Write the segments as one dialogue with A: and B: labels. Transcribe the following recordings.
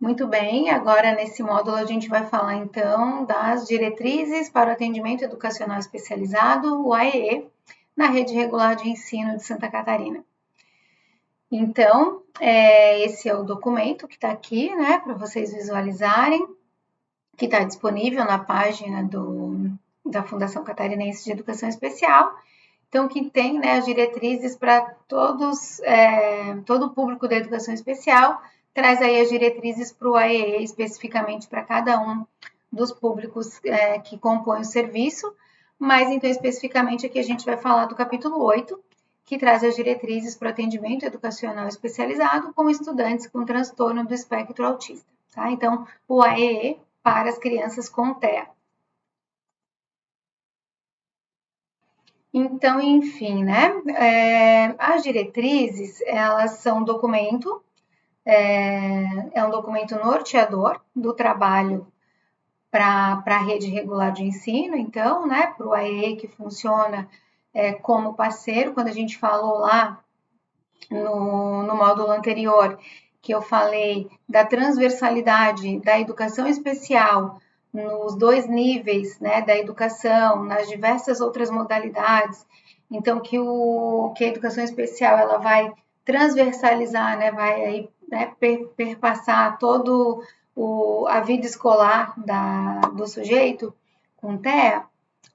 A: Muito bem, agora nesse módulo a gente vai falar então das diretrizes para o atendimento educacional especializado, o AEE, na rede regular de ensino de Santa Catarina. Então, esse é o documento que está aqui, né, para vocês visualizarem, que está disponível na página da Fundação Catarinense de Educação Especial. Então, que tem, né, as diretrizes para todo o público da educação especial, traz aí as diretrizes para o AEE, especificamente para cada um dos públicos que compõem o serviço, mas então especificamente aqui a gente vai falar do capítulo 8, que traz as diretrizes para o atendimento educacional especializado com estudantes com transtorno do espectro autista, tá? Então, o AEE para as crianças com TEA. Então, enfim, né? As diretrizes, elas são um documento, um documento norteador do trabalho para a rede regular de ensino, então, né? Para o AEE que funciona como parceiro, quando a gente falou lá no módulo anterior, que eu falei da transversalidade da educação especial nos dois níveis, né, da educação, nas diversas outras modalidades. Então, que a educação especial ela vai transversalizar, né, vai aí, né, perpassar todo a vida escolar do sujeito com TEA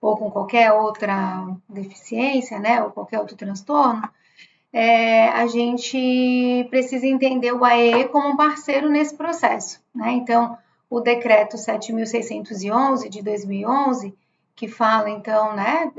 A: ou com qualquer outra deficiência, né, ou qualquer outro transtorno. A gente precisa entender o AEE como um parceiro nesse processo, né? Então, o decreto 7.611 de 2011, que fala, então, né,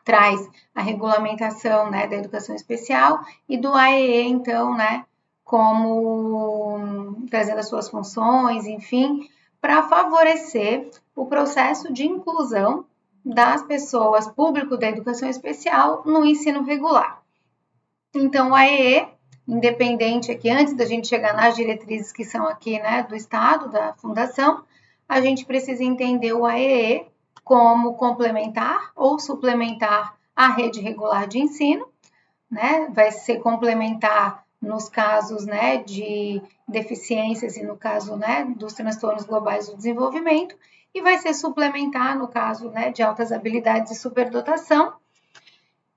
A: traz a regulamentação, né, da educação especial e do AEE, então, né, como trazendo as suas funções, enfim, para favorecer o processo de inclusão das pessoas, público da educação especial, no ensino regular. Então, o AEE, independente aqui, antes da gente chegar nas diretrizes que são aqui, né, do Estado, da Fundação, a gente precisa entender o AEE como complementar ou suplementar à rede regular de ensino, né? Vai ser complementar nos casos, né, de deficiências e no caso, né, dos transtornos globais do desenvolvimento, e vai ser suplementar no caso, né, de altas habilidades e superdotação.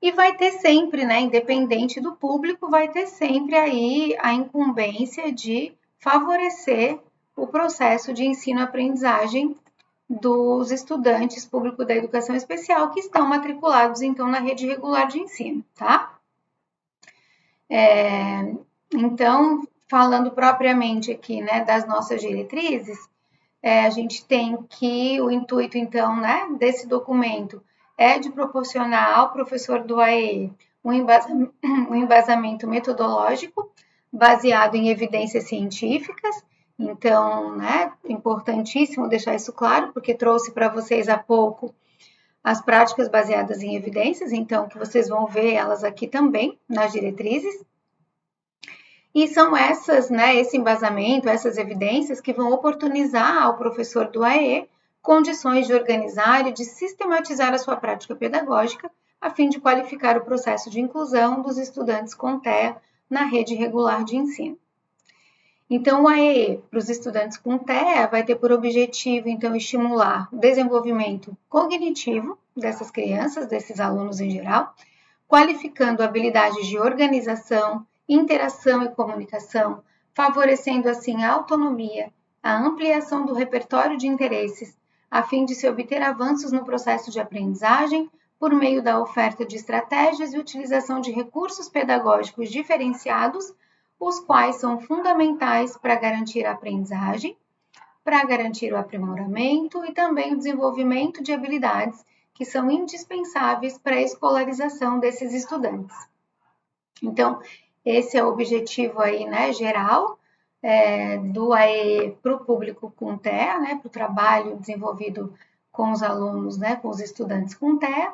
A: E vai ter sempre, né, independente do público, vai ter sempre aí a incumbência de favorecer o processo de ensino-aprendizagem dos estudantes público da educação especial que estão matriculados, então, na rede regular de ensino, tá? Então, falando propriamente aqui, né, das nossas diretrizes, a gente tem que o intuito, então, né, desse documento é de proporcionar ao professor do AEE um embasamento metodológico baseado em evidências científicas. Então, né, importantíssimo deixar isso claro, porque trouxe para vocês há pouco as práticas baseadas em evidências, então, que vocês vão ver elas aqui também nas diretrizes. E são essas, né, esse embasamento, essas evidências que vão oportunizar ao professor do AEE condições de organizar e de sistematizar a sua prática pedagógica, a fim de qualificar o processo de inclusão dos estudantes com TEA na rede regular de ensino. Então, o AEE para os estudantes com TEA vai ter por objetivo, então, estimular o desenvolvimento cognitivo dessas crianças, desses alunos em geral, qualificando habilidades de organização, interação e comunicação, favorecendo assim a autonomia, a ampliação do repertório de interesses, a fim de se obter avanços no processo de aprendizagem por meio da oferta de estratégias e utilização de recursos pedagógicos diferenciados, os quais são fundamentais para garantir a aprendizagem, para garantir o aprimoramento e também o desenvolvimento de habilidades que são indispensáveis para a escolarização desses estudantes. Então, esse é o objetivo aí, né, geral do AEE para o público com TEA, né, para o trabalho desenvolvido com os alunos, né, com os estudantes com TEA.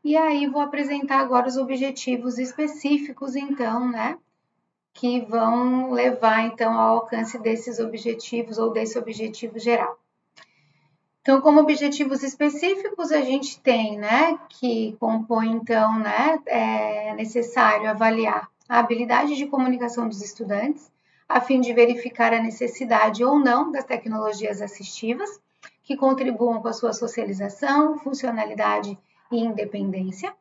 A: E aí vou apresentar agora os objetivos específicos, então, né, que vão levar, então, ao alcance desses objetivos ou desse objetivo geral. Então, como objetivos específicos, a gente tem, né, que compõe, então, né, é necessário avaliar a habilidade de comunicação dos estudantes, a fim de verificar a necessidade ou não das tecnologias assistivas, que contribuam com a sua socialização, funcionalidade e independência.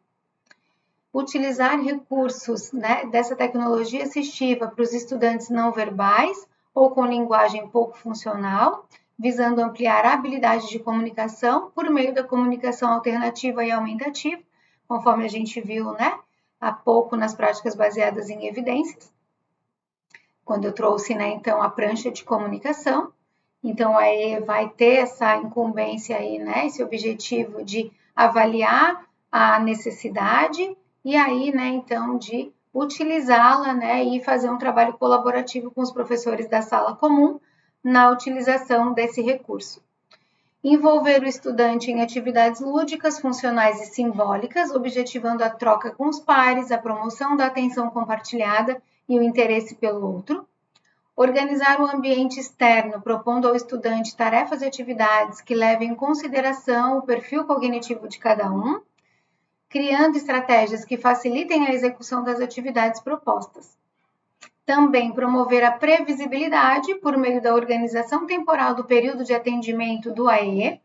A: Utilizar recursos, né, dessa tecnologia assistiva para os estudantes não verbais ou com linguagem pouco funcional, visando ampliar a habilidade de comunicação por meio da comunicação alternativa e aumentativa, conforme a gente viu, né, há pouco nas práticas baseadas em evidências, quando eu trouxe, né, então, a prancha de comunicação. Então, aí vai ter essa incumbência aí, né, esse objetivo de avaliar a necessidade e aí, né, então, de utilizá-la, né, e fazer um trabalho colaborativo com os professores da sala comum na utilização desse recurso. Envolver o estudante em atividades lúdicas, funcionais e simbólicas, objetivando a troca com os pares, a promoção da atenção compartilhada e o interesse pelo outro. Organizar o ambiente externo, propondo ao estudante tarefas e atividades que levem em consideração o perfil cognitivo de cada um, criando estratégias que facilitem a execução das atividades propostas. Também promover a previsibilidade por meio da organização temporal do período de atendimento do AEE,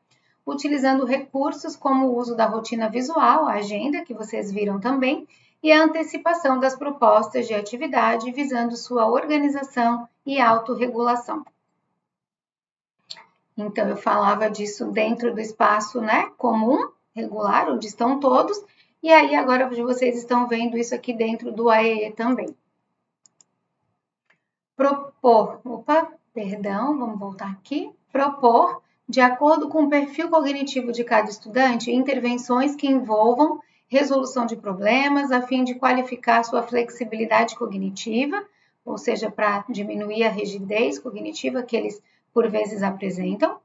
A: utilizando recursos como o uso da rotina visual, a agenda, que vocês viram também, e a antecipação das propostas de atividade, visando sua organização e autorregulação. Então, eu falava disso dentro do espaço, né, comum, regular, onde estão todos, e aí agora vocês estão vendo isso aqui dentro do AEE também. Vamos voltar aqui. Propor, de acordo com o perfil cognitivo de cada estudante, intervenções que envolvam resolução de problemas, a fim de qualificar sua flexibilidade cognitiva, ou seja, para diminuir a rigidez cognitiva que eles, por vezes, apresentam.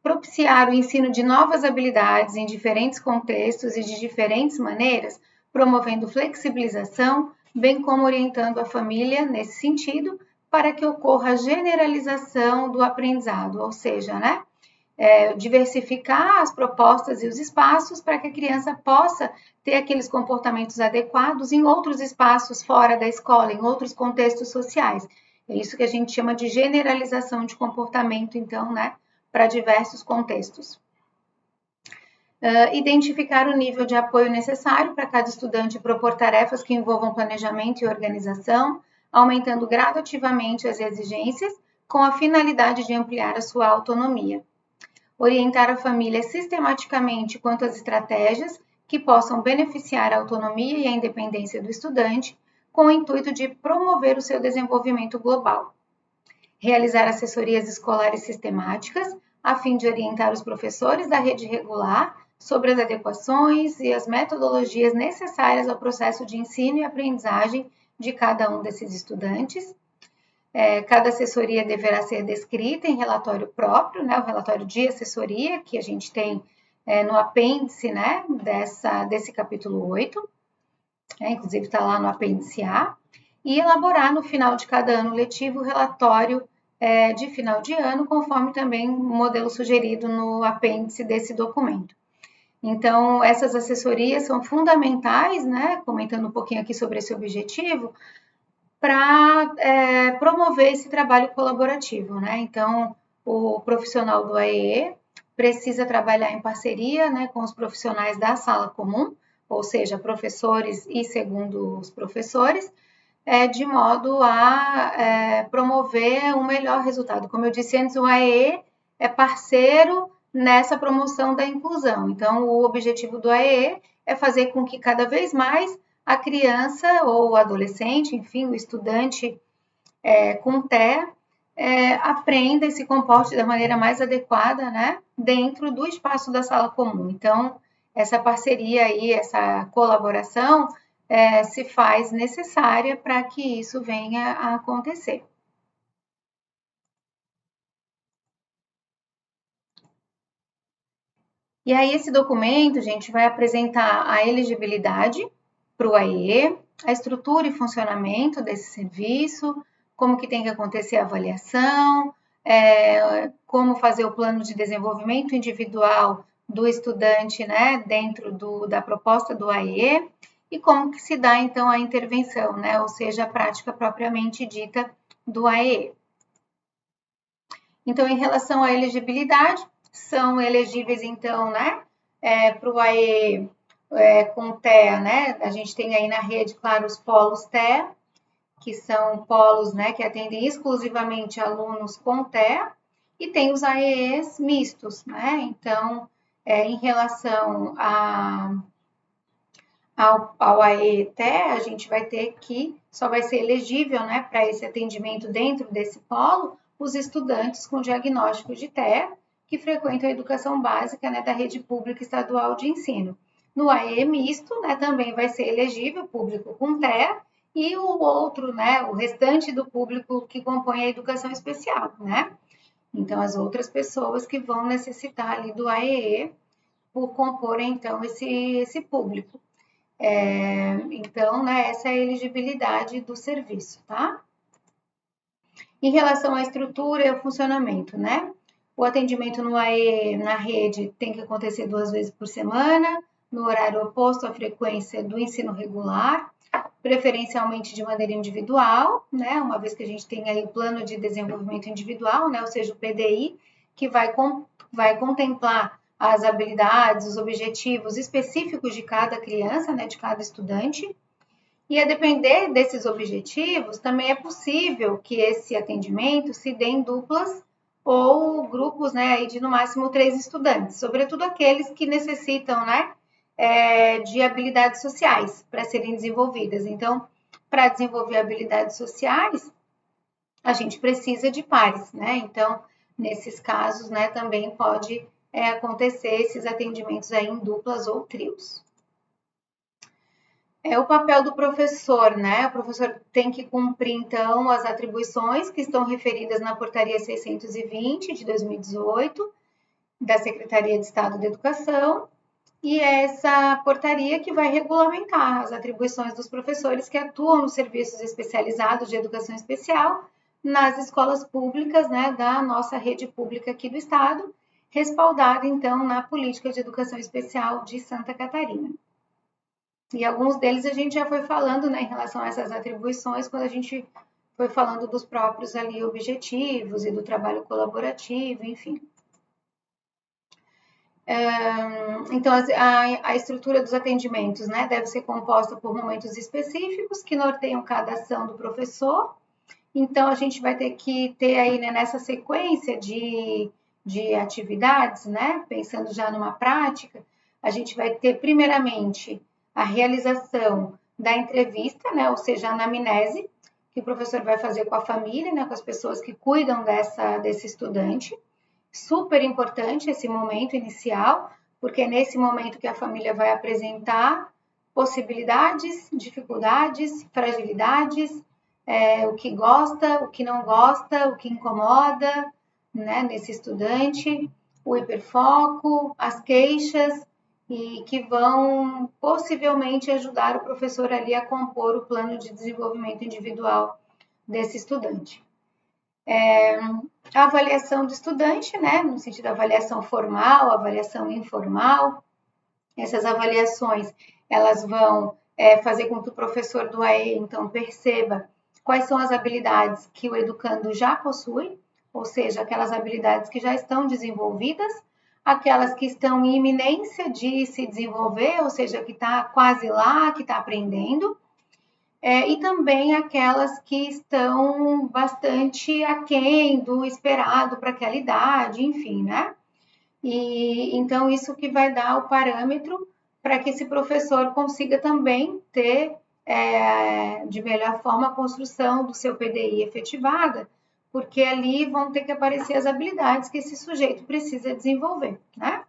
A: Propiciar o ensino de novas habilidades em diferentes contextos e de diferentes maneiras, promovendo flexibilização, bem como orientando a família nesse sentido, para que ocorra a generalização do aprendizado, ou seja, né, diversificar as propostas e os espaços para que a criança possa ter aqueles comportamentos adequados em outros espaços fora da escola, em outros contextos sociais. É isso que a gente chama de generalização de comportamento, então, né, para diversos contextos. Identificar o nível de apoio necessário para cada estudante e propor tarefas que envolvam planejamento e organização, aumentando gradativamente as exigências, com a finalidade de ampliar a sua autonomia. Orientar a família sistematicamente quanto às estratégias que possam beneficiar a autonomia e a independência do estudante, com o intuito de promover o seu desenvolvimento global. Realizar assessorias escolares sistemáticas, a fim de orientar os professores da rede regular sobre as adequações e as metodologias necessárias ao processo de ensino e aprendizagem de cada um desses estudantes. Cada assessoria deverá ser descrita em relatório próprio, né, o relatório de assessoria que a gente tem no apêndice, né, desse capítulo 8, inclusive está lá no apêndice A, e elaborar no final de cada ano letivo o relatório de final de ano, conforme também o modelo sugerido no apêndice desse documento. Então, essas assessorias são fundamentais, né, comentando um pouquinho aqui sobre esse objetivo, para promover esse trabalho colaborativo, né? Então, o profissional do AEE precisa trabalhar em parceria, né, com os profissionais da sala comum, ou seja, professores e segundos professores, de modo a promover um melhor resultado. Como eu disse antes, o AEE é parceiro nessa promoção da inclusão. Então, o objetivo do AEE é fazer com que cada vez mais a criança ou o adolescente, enfim, o estudante com TEA, aprenda e se comporte da maneira mais adequada, né, dentro do espaço da sala comum. Então, essa parceria aí, essa colaboração se faz necessária para que isso venha a acontecer. E aí, esse documento, gente, vai apresentar a elegibilidade para o AEE, a estrutura e funcionamento desse serviço, como que tem que acontecer a avaliação, como fazer o plano de desenvolvimento individual do estudante, né, dentro da proposta do AEE, e como que se dá, então, a intervenção, né? Ou seja, a prática propriamente dita do AEE. Então, em relação à elegibilidade, são elegíveis, então, né, para o AEE com TEA, né? A gente tem aí na rede, claro, os polos TEA, que são polos, né, que atendem exclusivamente alunos com TEA, e tem os AEEs mistos, né? Então, em relação ao AEE-TEA, a gente vai ter que só vai ser elegível, né, para esse atendimento dentro desse polo os estudantes com diagnóstico de TEA que frequentam a educação básica, né, da rede pública estadual de ensino. No AEE misto, né, também vai ser elegível público com TEA e o outro, né, o restante do público que compõe a educação especial, né? Então, as outras pessoas que vão necessitar ali do AEE por compor, então, esse público. Então, né, essa é a elegibilidade do serviço, tá? Em relação à estrutura e ao funcionamento, né? O atendimento no AE na rede tem que acontecer 2 vezes por semana, no horário oposto à frequência do ensino regular, preferencialmente de maneira individual, né? Uma vez que a gente tem aí o plano de desenvolvimento individual, né? Ou seja, o PDI, que vai contemplar as habilidades, os objetivos específicos de cada criança, né? De cada estudante. E a depender desses objetivos, também é possível que esse atendimento se dê em duplas ou grupos, né, aí de no máximo 3 estudantes, sobretudo aqueles que necessitam, né, de habilidades sociais para serem desenvolvidas. Então, para desenvolver habilidades sociais, a gente precisa de pares, né? Então, nesses casos, né, também pode acontecer esses atendimentos aí em duplas ou trios. É o papel do professor, né? O professor tem que cumprir, então, as atribuições que estão referidas na Portaria 620 de 2018, da Secretaria de Estado da Educação, e é essa portaria que vai regulamentar as atribuições dos professores que atuam nos serviços especializados de educação especial nas escolas públicas, né, da nossa rede pública aqui do Estado, respaldada, então, na Política de Educação Especial de Santa Catarina. E alguns deles a gente já foi falando, né, em relação a essas atribuições, quando a gente foi falando dos próprios ali objetivos e do trabalho colaborativo, enfim. Então, a estrutura dos atendimentos, né, deve ser composta por momentos específicos que norteiam cada ação do professor. Então, a gente vai ter que ter aí, né, nessa sequência de atividades, né, pensando já numa prática, a gente vai ter, primeiramente, a realização da entrevista, né, ou seja, a anamnese, que o professor vai fazer com a família, né, com as pessoas que cuidam desse estudante. Super importante esse momento inicial, porque é nesse momento que a família vai apresentar possibilidades, dificuldades, fragilidades, o que gosta, o que não gosta, o que incomoda, né, nesse estudante, o hiperfoco, as queixas, e que vão possivelmente ajudar o professor ali a compor o plano de desenvolvimento individual desse estudante. A avaliação do estudante, né, no sentido da avaliação formal, avaliação informal. Essas avaliações, elas vão fazer com que o professor do AE, então, perceba quais são as habilidades que o educando já possui, ou seja, aquelas habilidades que já estão desenvolvidas, aquelas que estão em iminência de se desenvolver, ou seja, que está quase lá, que está aprendendo, e também aquelas que estão bastante aquém do esperado para aquela idade, enfim, né? E então isso que vai dar o parâmetro para que esse professor consiga também ter de melhor forma a construção do seu PDI efetivada, porque ali vão ter que aparecer as habilidades que esse sujeito precisa desenvolver, né?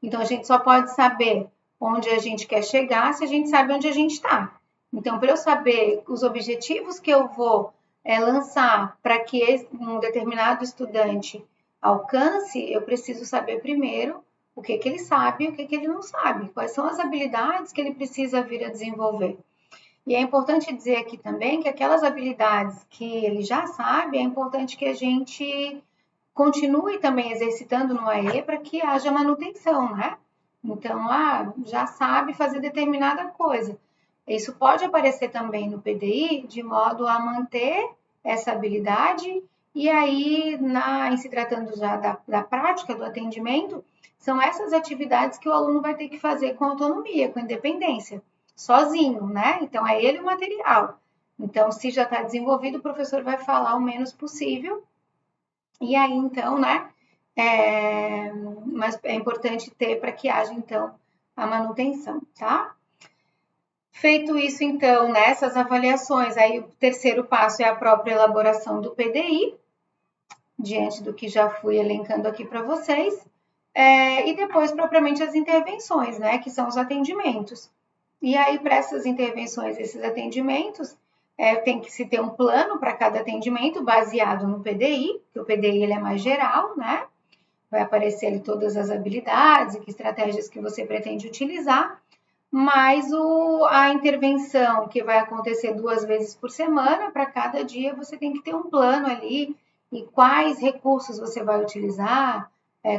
A: Então a gente só pode saber onde a gente quer chegar se a gente sabe onde a gente está. Então, para eu saber os objetivos que eu vou lançar para que um determinado estudante alcance, eu preciso saber primeiro o que ele sabe e o que ele não sabe, quais são as habilidades que ele precisa vir a desenvolver. E é importante dizer aqui também que aquelas habilidades que ele já sabe, é importante que a gente continue também exercitando no AE para que haja manutenção, né? Então, já sabe fazer determinada coisa. Isso pode aparecer também no PDI, de modo a manter essa habilidade, e aí, em se tratando já da prática do atendimento, são essas atividades que o aluno vai ter que fazer com autonomia, com independência, sozinho, né? Então, é ele o material. Então, se já está desenvolvido, o professor vai falar o menos possível, e aí, então, né? Mas é importante ter para que haja, então, a manutenção, tá? Feito isso, então, nessas avaliações, aí o terceiro passo é a própria elaboração do PDI, diante do que já fui elencando aqui para vocês, e depois, propriamente, as intervenções, né, que são os atendimentos. E aí, para essas intervenções, esses atendimentos, tem que se ter um plano para cada atendimento, baseado no PDI, que o PDI ele é mais geral, né? Vai aparecer ali todas as habilidades e que estratégias que você pretende utilizar, mas a intervenção que vai acontecer 2 vezes por semana, para cada dia você tem que ter um plano ali, e quais recursos você vai utilizar,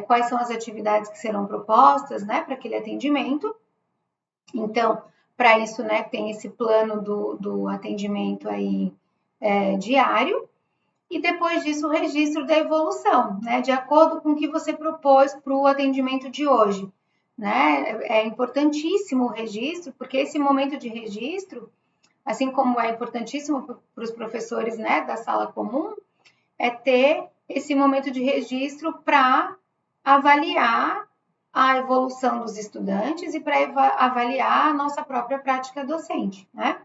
A: quais são as atividades que serão propostas, né, para aquele atendimento. Então, para isso, né, tem esse plano do atendimento aí diário, e depois disso o registro da evolução, né, de acordo com o que você propôs para o atendimento de hoje. Né? É importantíssimo o registro, porque esse momento de registro, assim como é importantíssimo para os professores, né, da sala comum, é ter esse momento de registro para avaliar a evolução dos estudantes e para avaliar a nossa própria prática docente, né?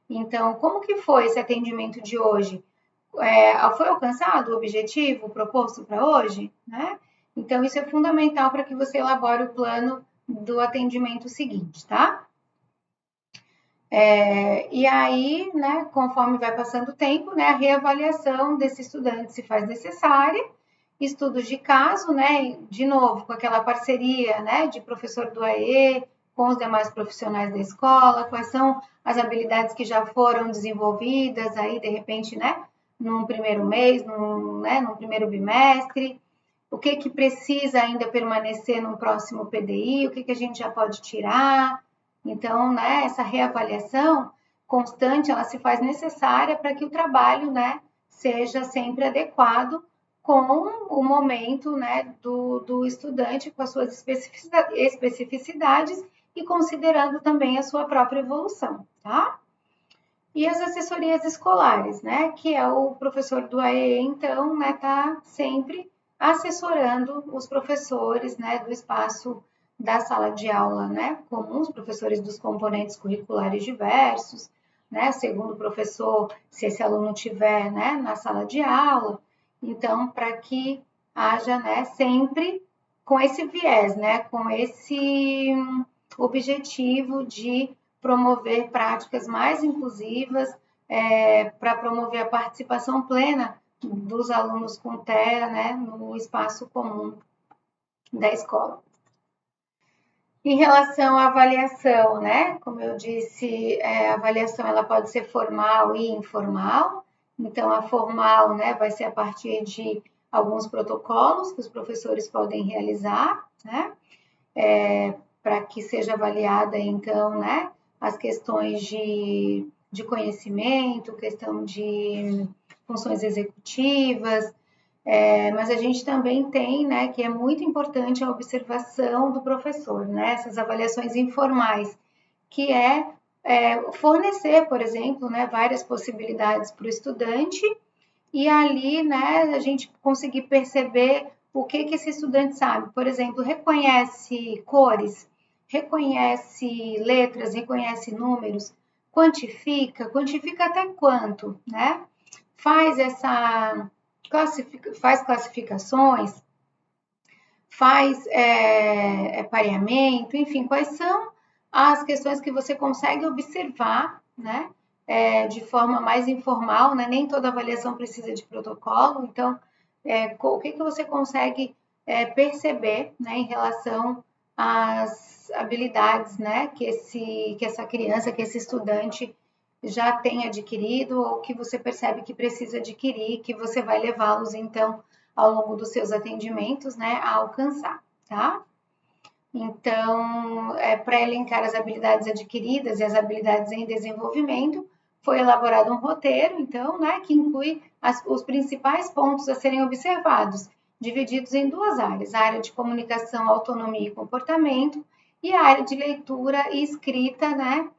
A: Então, como que foi esse atendimento de hoje? Foi alcançado o objetivo proposto para hoje, né? Então, isso é fundamental para que você elabore o plano do atendimento seguinte, tá? E aí, né, conforme vai passando o tempo, né, a reavaliação desse estudante se faz necessária, estudos de caso, né, de novo, com aquela parceria, né, de professor do AE, com os demais profissionais da escola, quais são as habilidades que já foram desenvolvidas aí, de repente, né, num primeiro mês, num primeiro bimestre, o que precisa ainda permanecer no próximo PDI, o que a gente já pode tirar. Então, né, essa reavaliação constante, ela se faz necessária para que o trabalho, né, seja sempre adequado com o momento, né, do estudante, com as suas especificidades e considerando também a sua própria evolução, tá? E as assessorias escolares, né, que é o professor do AE, então, né, tá sempre assessorando os professores, né, do espaço da sala de aula, né, comum, os professores dos componentes curriculares diversos, né, segundo o professor, se esse aluno tiver, né, na sala de aula. Então, para que haja, né, sempre com esse viés, né, com esse objetivo de promover práticas mais inclusivas, para promover a participação plena dos alunos com TEA, né, no espaço comum da escola. Em relação à avaliação, né, como eu disse, a avaliação ela pode ser formal e informal. Então, a formal, né, vai ser a partir de alguns protocolos que os professores podem realizar, né, para que seja avaliada, então, né, as questões de conhecimento, questão de funções executivas, mas a gente também tem, né, que é muito importante a observação do professor, né, essas avaliações informais, que fornecer, por exemplo, né, várias possibilidades para o estudante e ali, né, a gente conseguir perceber o que esse estudante sabe. Por exemplo, reconhece cores, reconhece letras, reconhece números, quantifica até quanto, né? Faz classificações, faz pareamento, enfim, quais são as questões que você consegue observar, né? De forma mais informal, né? Nem toda avaliação precisa de protocolo, então, o que você consegue perceber, né, em relação às habilidades, né, que essa criança, que esse estudante já tem adquirido ou que você percebe que precisa adquirir, que você vai levá-los, então, ao longo dos seus atendimentos, né, a alcançar, tá? Então, para elencar as habilidades adquiridas e as habilidades em desenvolvimento, foi elaborado um roteiro, então, né, que inclui os principais pontos a serem observados, divididos em duas áreas: a área de comunicação, autonomia e comportamento, e a área de leitura e escrita, né,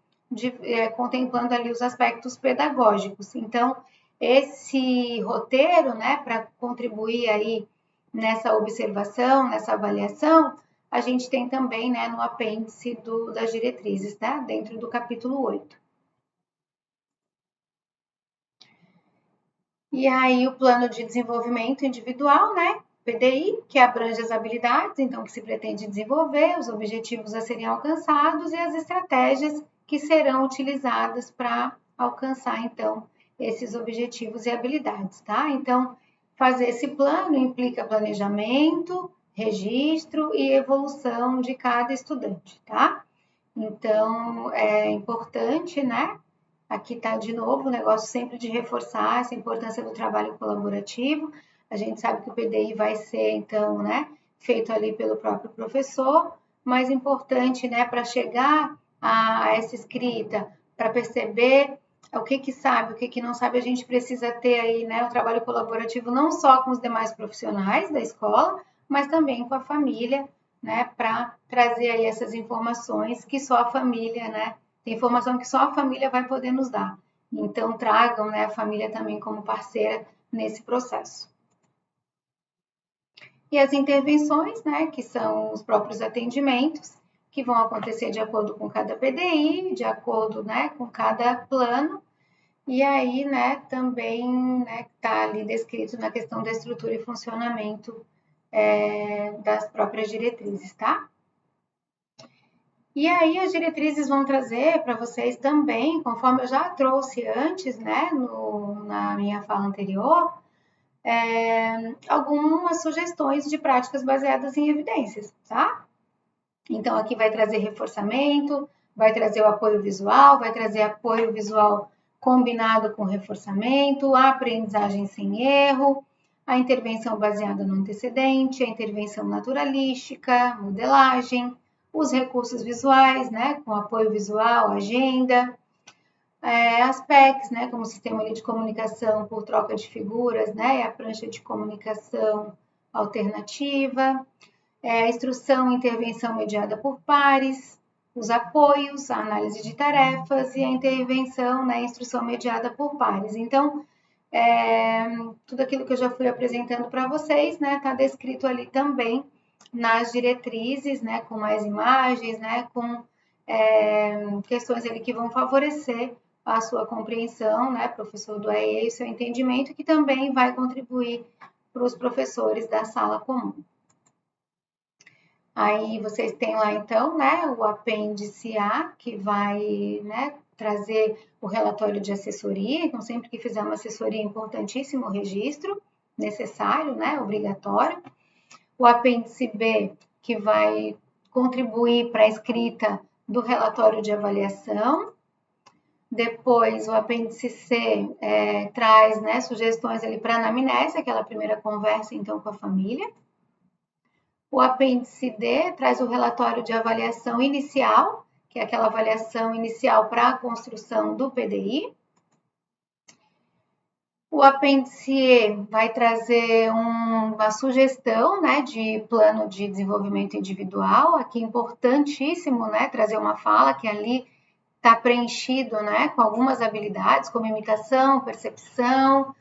A: contemplando ali os aspectos pedagógicos. Então, esse roteiro, né, para contribuir aí nessa observação, nessa avaliação, a gente tem também, né, no apêndice das diretrizes, tá? Dentro do capítulo 8. E aí o plano de desenvolvimento individual, né? PDI, que abrange as habilidades, então, que se pretende desenvolver, os objetivos a serem alcançados e as estratégias que serão utilizadas para alcançar, então, esses objetivos e habilidades, tá? Então, fazer esse plano implica planejamento, registro e evolução de cada estudante, tá? Então, é importante, né? Aqui está de novo o negócio sempre de reforçar essa importância do trabalho colaborativo. A gente sabe que o PDI vai ser, então, né, feito ali pelo próprio professor, mas importante, né, para chegar a essa escrita, para perceber o que sabe, o que não sabe, a gente precisa ter aí, né, o trabalho colaborativo não só com os demais profissionais da escola, mas também com a família, né, para trazer aí essas informações que só a família, né, tem informação que só a família vai poder nos dar. Então, tragam, né, a família também como parceira nesse processo. E as intervenções, né, que são os próprios atendimentos, que vão acontecer de acordo com cada PDI, de acordo, né, com cada plano. E aí, né, também, né, está ali descrito na questão da estrutura e funcionamento das próprias diretrizes, tá? E aí as diretrizes vão trazer para vocês também, conforme eu já trouxe antes, né, na minha fala anterior, algumas sugestões de práticas baseadas em evidências, tá? Então aqui vai trazer reforçamento, vai trazer o apoio visual, vai trazer apoio visual combinado com reforçamento, a aprendizagem sem erro, a intervenção baseada no antecedente, a intervenção naturalística, modelagem, os recursos visuais, né, com apoio visual, agenda, as PECs, né, como sistema de comunicação por troca de figuras, né, e a prancha de comunicação alternativa, a instrução e intervenção mediada por pares, os apoios, a análise de tarefas e a intervenção, né, instrução mediada por pares. Então, tudo aquilo que eu já fui apresentando para vocês, né, está descrito ali também nas diretrizes, né, com mais imagens, né, com questões ali que vão favorecer a sua compreensão, né, professor do AE, e o seu entendimento, que também vai contribuir para os professores da sala comum. Aí vocês têm lá, então, né, o apêndice A, que vai, né, trazer o relatório de assessoria. Então, sempre que fizer uma assessoria, é importantíssimo o registro, necessário, né, obrigatório. O apêndice B, que vai contribuir para a escrita do relatório de avaliação. Depois, o apêndice C traz, né, sugestões ali para a anamnese, aquela primeira conversa, então, com a família. O apêndice D traz o relatório de avaliação inicial, que é aquela avaliação inicial para a construção do PDI. O apêndice E vai trazer uma sugestão, né, de plano de desenvolvimento individual. Aqui é importantíssimo, né, trazer uma fala que ali está preenchido, né, com algumas habilidades, como imitação, percepção,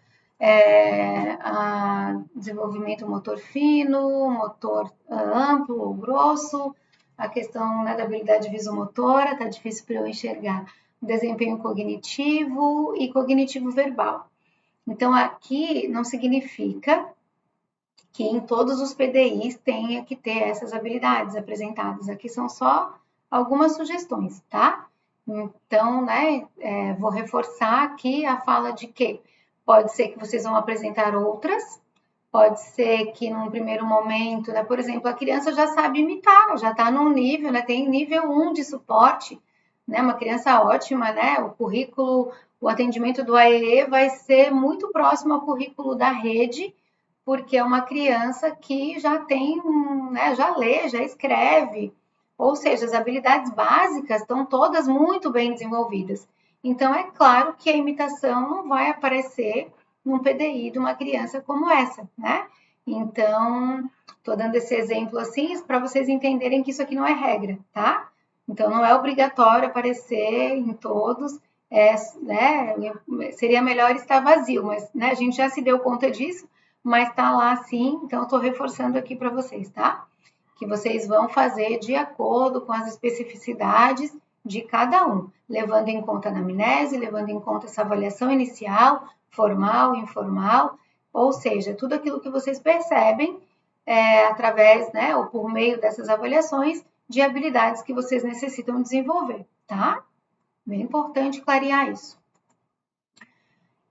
A: desenvolvimento motor fino, motor amplo ou grosso, a questão, né, da habilidade visomotora, está difícil para eu enxergar, desempenho cognitivo e cognitivo verbal. Então, aqui não significa que em todos os PDIs tenha que ter essas habilidades apresentadas. Aqui são só algumas sugestões, tá? Então, né, vou reforçar aqui a fala de que pode ser que vocês vão apresentar outras, pode ser que num primeiro momento, né, por exemplo, a criança já sabe imitar, já está num nível, né, tem nível 1 de suporte, né, uma criança ótima, né, o currículo, o atendimento do AEE vai ser muito próximo ao currículo da rede, porque é uma criança que já tem, né, já lê, já escreve, Ou seja, as habilidades básicas estão todas muito bem desenvolvidas. Então, é claro que a imitação não vai aparecer num PDI de uma criança como essa, né? Então, estou dando esse exemplo assim para vocês entenderem que isso aqui não é regra, tá? Então, não é obrigatório aparecer em todos, né? Seria melhor estar vazio, mas né, a gente já se deu conta disso, mas está lá sim, então estou reforçando aqui para vocês, tá? Que vocês vão fazer de acordo com as especificidades de cada um, levando em conta a anamnese, levando em conta essa avaliação inicial, formal, informal, ou seja, tudo aquilo que vocês percebem através, né, ou por meio dessas avaliações de habilidades que vocês necessitam desenvolver, tá? Bem importante clarear isso.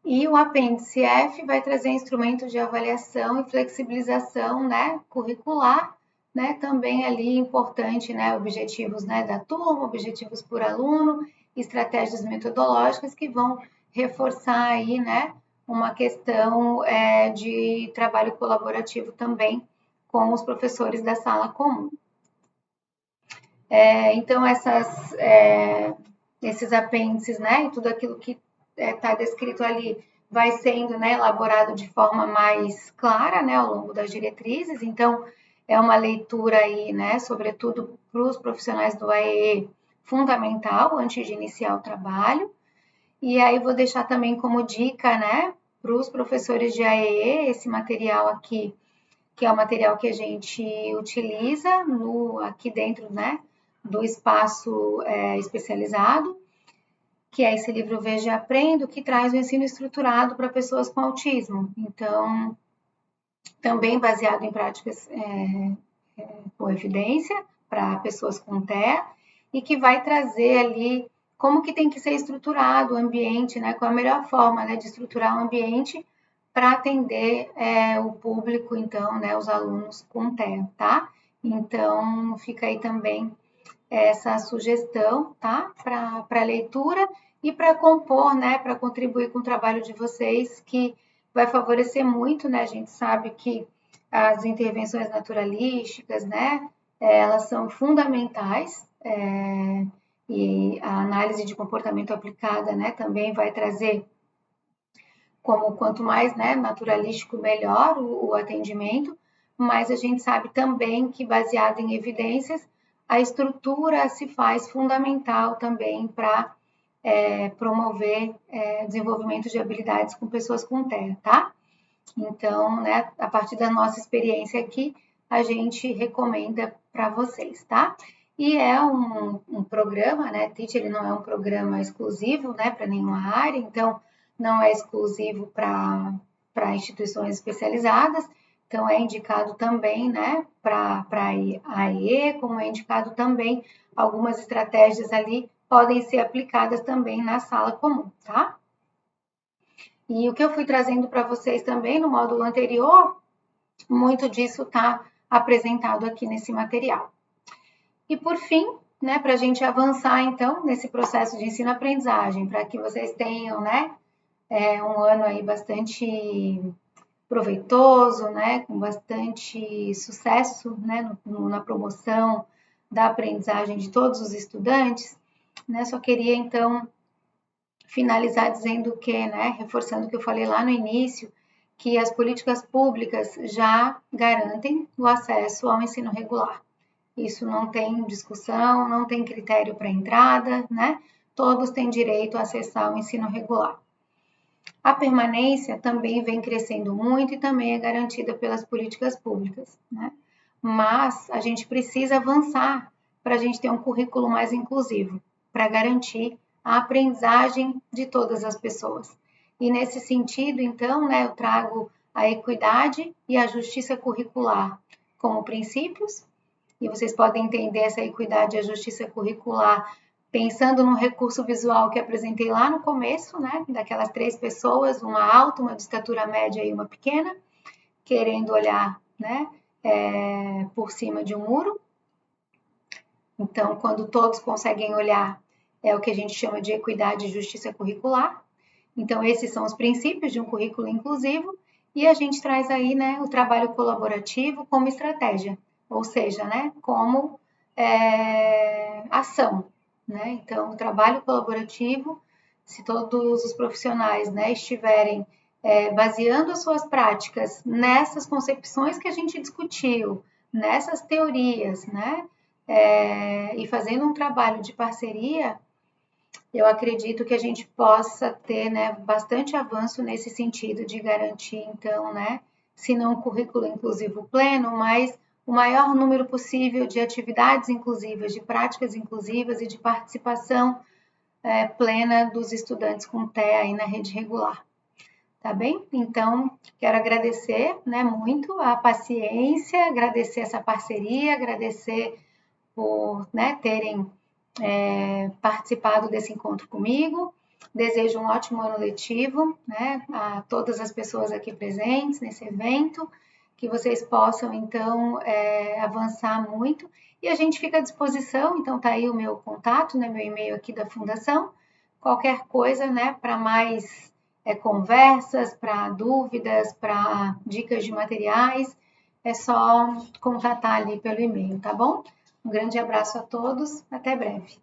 A: E o apêndice F vai trazer instrumentos de avaliação e flexibilização, né, curricular, né, também ali importante, né, objetivos, né, da turma, objetivos por aluno, estratégias metodológicas que vão reforçar aí, né, uma questão de trabalho colaborativo também com os professores da sala comum. Então, esses apêndices, né, e tudo aquilo que está descrito ali vai sendo, né, elaborado de forma mais clara, né, ao longo das diretrizes. Então, é uma leitura aí, né, sobretudo para os profissionais do AEE, fundamental antes de iniciar o trabalho. E aí vou deixar também como dica, né, para os professores de AEE, esse material aqui, que é o material que a gente utiliza aqui dentro, né, do espaço especializado, que é esse livro Veja e Aprendo, que traz o ensino estruturado para pessoas com autismo. Então, também baseado em práticas com evidência para pessoas com TEA, e que vai trazer ali como que tem que ser estruturado o ambiente, né? Qual a melhor forma, né, de estruturar o ambiente para atender o público, então, né, os alunos com TEA, tá? Então, fica aí também essa sugestão, tá? Para leitura e para compor, né? Para contribuir com o trabalho de vocês, que vai favorecer muito, né? A gente sabe que as intervenções naturalísticas, né? Elas são fundamentais e a análise de comportamento aplicada, né? Também vai trazer como quanto mais, né? Naturalístico, melhor o atendimento, mas a gente sabe também que baseado em evidências a estrutura se faz fundamental também para promover desenvolvimento de habilidades com pessoas com TEA, tá? Então, né, a partir da nossa experiência aqui, a gente recomenda para vocês, tá? E é um programa, né, Teach, ele não é um programa exclusivo, né, para nenhuma área, então não é exclusivo para instituições especializadas, então, é indicado também, né, para a AE, como é indicado também, algumas estratégias ali podem ser aplicadas também na sala comum, tá? E o que eu fui trazendo para vocês também no módulo anterior, muito disso está apresentado aqui nesse material. E por fim, né, para a gente avançar então nesse processo de ensino-aprendizagem, para que vocês tenham, né, um ano aí bastante proveitoso, né, com bastante sucesso, né, na promoção da aprendizagem de todos os estudantes, né, só queria então finalizar dizendo que, né, reforçando o que eu falei lá no início, que as políticas públicas já garantem o acesso ao ensino regular. Isso não tem discussão, não tem critério para entrada, né? Todos têm direito a acessar o ensino regular. A permanência também vem crescendo muito e também é garantida pelas políticas públicas, né? Mas a gente precisa avançar para a gente ter um currículo mais inclusivo, para garantir a aprendizagem de todas as pessoas. E nesse sentido, então, né, eu trago a equidade e a justiça curricular como princípios, e vocês podem entender essa equidade e a justiça curricular pensando no recurso visual que apresentei lá no começo, né, daquelas 3 pessoas, uma alta, uma de estatura média e uma pequena, querendo olhar, né, por cima de um muro. Então, quando todos conseguem olhar, é o que a gente chama de equidade e justiça curricular. Então, esses são os princípios de um currículo inclusivo, e a gente traz aí, né, o trabalho colaborativo como estratégia, ou seja, né, como ação, né? Então, o trabalho colaborativo, se todos os profissionais, né, estiverem baseando as suas práticas nessas concepções que a gente discutiu, nessas teorias, né, e fazendo um trabalho de parceria, eu acredito que a gente possa ter, né, bastante avanço nesse sentido de garantir, então, né, se não um currículo inclusivo pleno, mas o maior número possível de atividades inclusivas, de práticas inclusivas e de participação plena dos estudantes com TEA aí na rede regular. Tá bem? Então, quero agradecer, né, muito a paciência, agradecer essa parceria, agradecer por, né, terem participado desse encontro comigo. Desejo um ótimo ano letivo, né, a todas as pessoas aqui presentes nesse evento, que vocês possam, então, avançar muito. E a gente fica à disposição, então tá aí o meu contato, né, meu e-mail aqui da Fundação. Qualquer coisa, né, para mais conversas, para dúvidas, para dicas de materiais, é só contatar ali pelo e-mail, tá bom? Um grande abraço a todos, até breve.